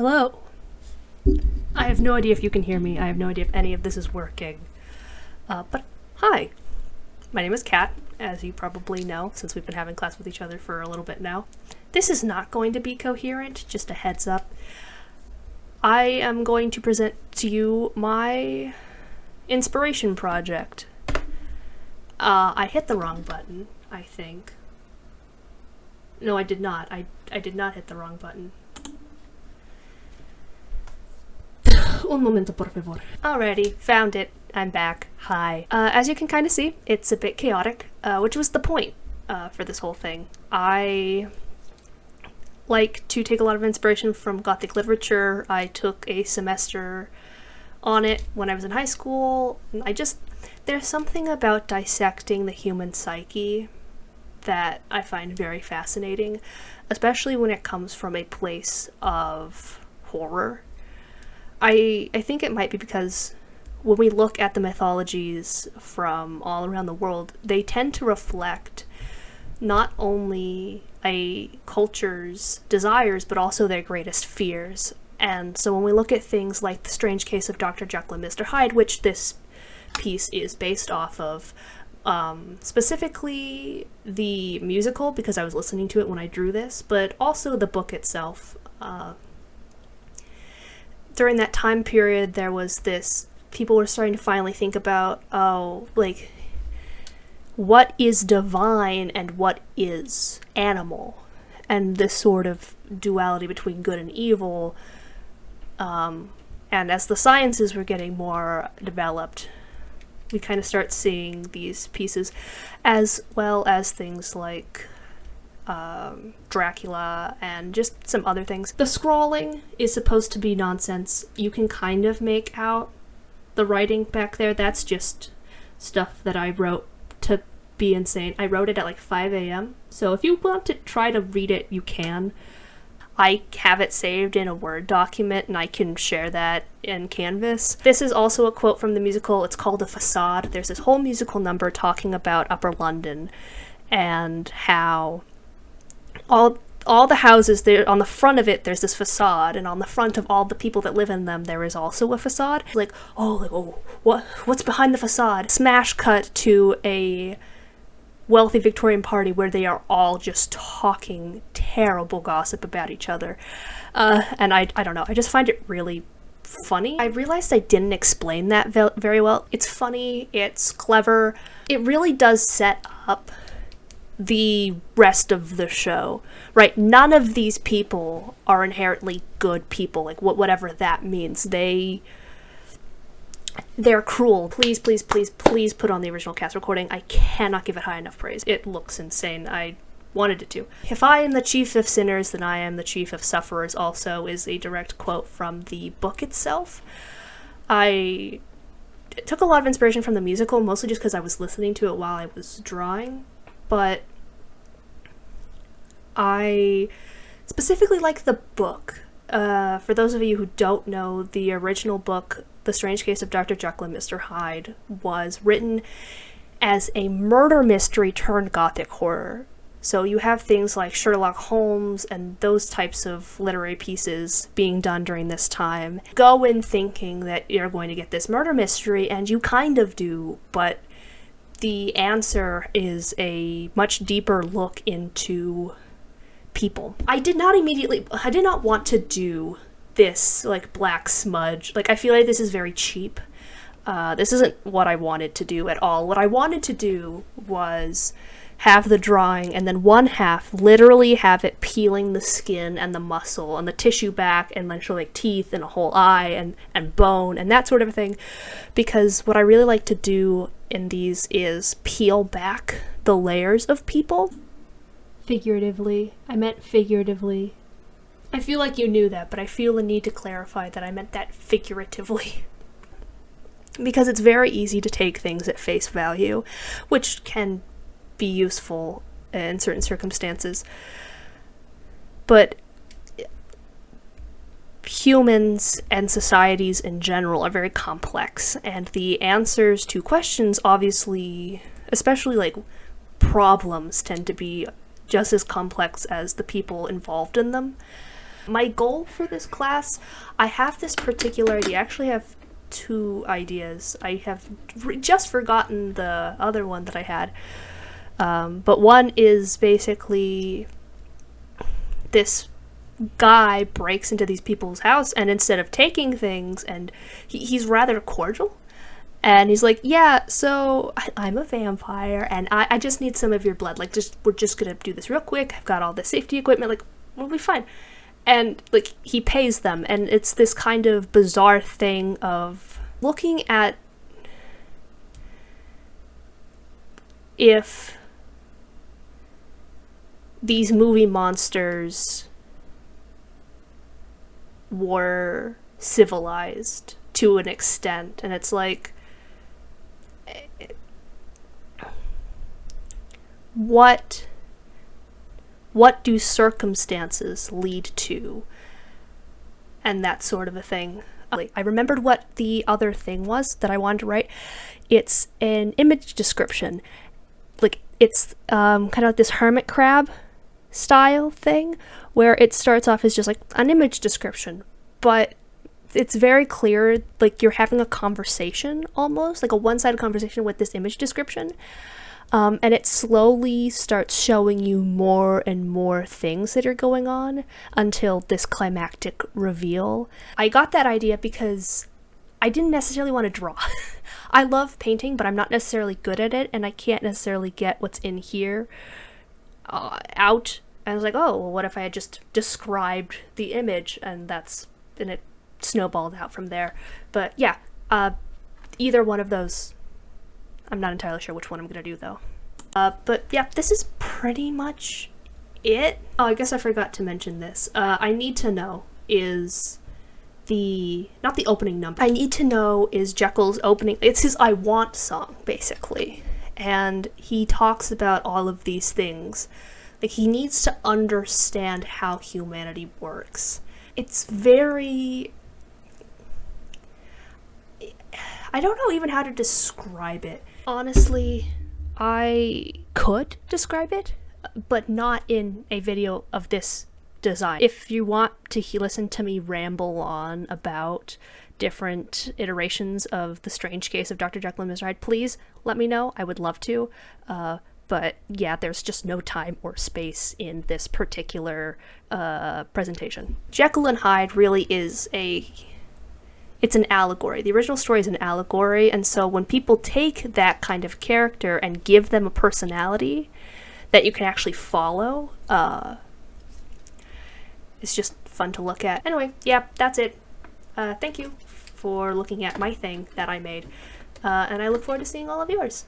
Hello. I have no idea if you can hear me. I have no idea if any of this is working. But hi. My name is Kat, as you probably know, since we've been having class with each other for a little bit now. This is not going to be coherent, just a heads up. I am going to present to you my inspiration project. I hit the wrong button, I think. No, I did not. I did not hit the wrong button. Un momento, por favor. Alrighty, found it. I'm back. Hi. As you can kind of see, it's a bit chaotic, which was the point for this whole thing. I like to take a lot of inspiration from Gothic literature. I took a semester on it when I was in high school. There's something about dissecting the human psyche that I find very fascinating, especially when it comes from a place of horror. I think it might be because when we look at the mythologies from all around the world, they tend to reflect not only a culture's desires, but also their greatest fears. And so when we look at things like The Strange Case of Dr. Jekyll and Mr. Hyde, which this piece is based off of, specifically the musical, because I was listening to it when I drew this, but also the book itself. During that time period, there was this, people were starting to finally think about, what is divine and what is animal? And this sort of duality between good and evil. And as the sciences were getting more developed, we kind of start seeing these pieces, as well as things like Dracula and just some other things. The scrawling is supposed to be nonsense. You can kind of make out the writing back there. That's just stuff that I wrote to be insane. I wrote it at like 5 a.m. So if you want to try to read it, you can. I have it saved in a Word document and I can share that in Canvas. This is also a quote from the musical. It's called The Facade. There's this whole musical number talking about Upper London and how all the houses there, on the front of it there's this facade, and on the front of all the people that live in them there is also a facade. What's behind the facade? Smash cut to a wealthy Victorian party where they are all just talking terrible gossip about each other. And I don't know, I just find it really funny. I realized I didn't explain that very well. It's funny, it's clever, it really does set up the rest of the show, right? None of these people are inherently good people, like whatever that means. They're cruel. Please put on the original cast recording. I cannot give it high enough praise. It looks insane. I wanted it to. If I am the chief of sinners, then I am the chief of sufferers also is a direct quote from the book itself. I took a lot of inspiration from the musical, mostly just because I was listening to it while I was drawing, but I specifically like the book. For those of you who don't know, the original book, The Strange Case of Dr. Jekyll and Mr. Hyde, was written as a murder mystery turned gothic horror. So you have things like Sherlock Holmes and those types of literary pieces being done during this time. Go in thinking that you're going to get this murder mystery, and you kind of do, but the answer is a much deeper look into people. I did not want to do this like black smudge. Like, I feel like this is very cheap. This isn't what I wanted to do at all. What I wanted to do was have the drawing and then one half literally have it peeling the skin and the muscle and the tissue back and then show like teeth and a whole eye and bone and that sort of thing. Because what I really like to do in these is peel back the layers of people. Figuratively. I meant figuratively. I feel like you knew that, but I feel the need to clarify that I meant that figuratively. Because it's very easy to take things at face value, which can be useful in certain circumstances. But humans and societies in general are very complex, and the answers to questions, obviously, especially like problems, tend to be just as complex as the people involved in them. My goal for this class, I have this particular idea. I actually have 2 ideas. I have just forgotten the other one that I had. But one is basically this guy breaks into these people's house, and instead of taking things, and he's rather cordial, and he's like, yeah, so I'm a vampire, and I just need some of your blood. Like, we're just gonna do this real quick. I've got all the safety equipment. Like, we'll be fine. And, like, he pays them, and it's this kind of bizarre thing of looking at if these movie monsters were civilized to an extent, and it's like, what do circumstances lead to, and that sort of a thing. I remembered what the other thing was that I wanted to write. It's an image description. Like, it's kind of like this hermit crab style thing, where it starts off as just like an image description, but it's very clear, like you're having a conversation, almost like a one-sided conversation with this image description. And it slowly starts showing you more and more things that are going on until this climactic reveal. I got that idea because I didn't necessarily want to draw. I love painting, but I'm not necessarily good at it, and I can't necessarily get what's in here out. And I was like, oh, well, what if I had just described the image, and it snowballed out from there. But yeah, either one of those. I'm not entirely sure which one I'm gonna do though. But yeah, this is pretty much it. Oh, I guess I forgot to mention this. I Need to Know is not the opening number. I Need to Know is Jekyll's opening. It's his I Want song, basically. And he talks about all of these things. Like, he needs to understand how humanity works. It's very... I don't know even how to describe it. Honestly, I could describe it, but not in a video of this design. If you want to listen to me ramble on about different iterations of the strange case of Dr. Jekyll and Mr. Hyde, please let me know. I would love to. But yeah, there's just no time or space in this particular presentation. Jekyll and Hyde really is it's an allegory. The original story is an allegory, and so when people take that kind of character and give them a personality that you can actually follow, it's just fun to look at. Anyway, yeah, that's it. Thank you for looking at my thing that I made, and I look forward to seeing all of yours.